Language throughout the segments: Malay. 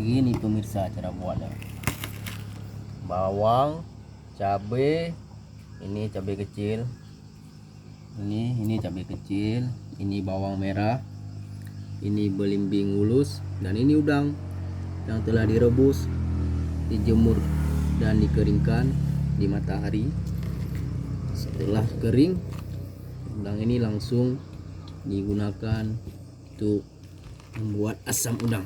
Begini pemirsa cara buatnya. Bawang, cabai, ini cabai kecil. Ini cabai kecil, ini bawang merah. Ini belimbing mulus dan ini udang yang telah direbus, dijemur dan dikeringkan di matahari. Setelah kering, udang ini langsung digunakan untuk membuat asam udang.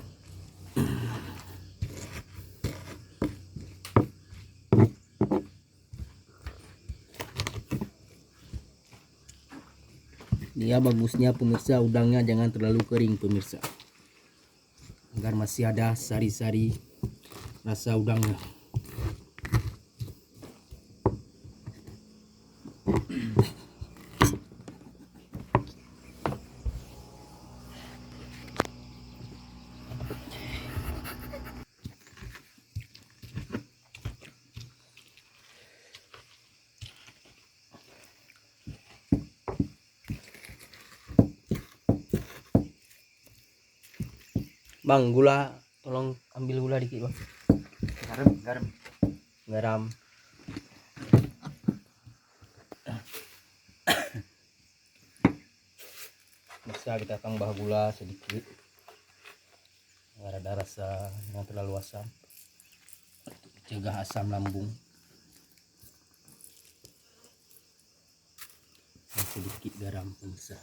Dia bagusnya pemirsa, udangnya jangan terlalu kering pemirsa, agar masih ada sari-sari rasa udangnya. Bang, gula, tolong ambil gula dikit bang. Garam. Bisa kita tambah gula sedikit agar ada rasa yang terlalu asam, untuk mencegah asam lambung. Dan sedikit garam pemirsa.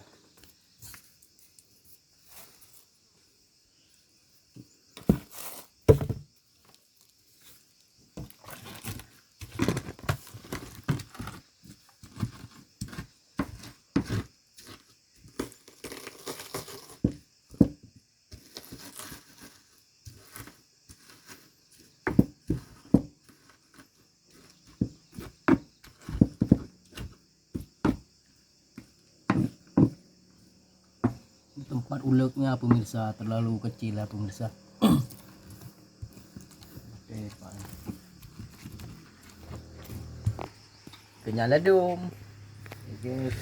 Tempat uleknya pemirsa terlalu kecil ya pemirsa. Kenyal dong. Guys.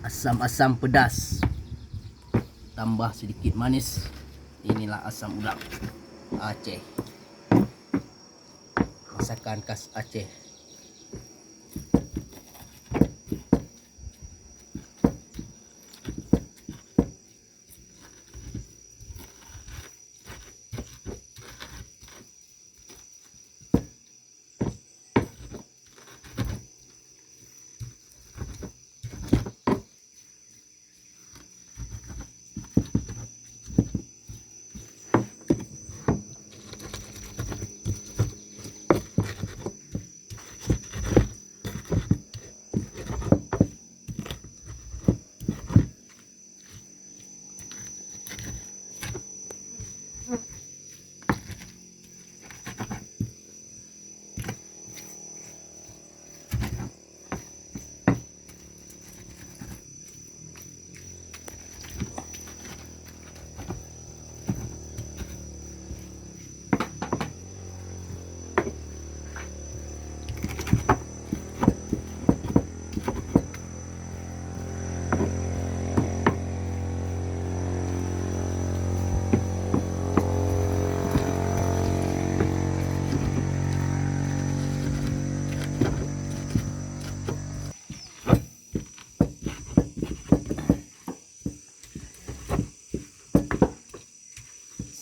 Asam-asam pedas, tambah sedikit manis. Inilah asam udang Aceh, masakan khas Aceh.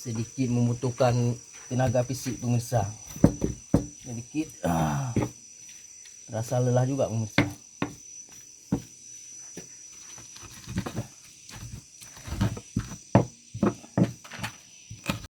Sedikit membutuhkan tenaga fisik pemirsa, sedikit rasa lelah juga pemirsa.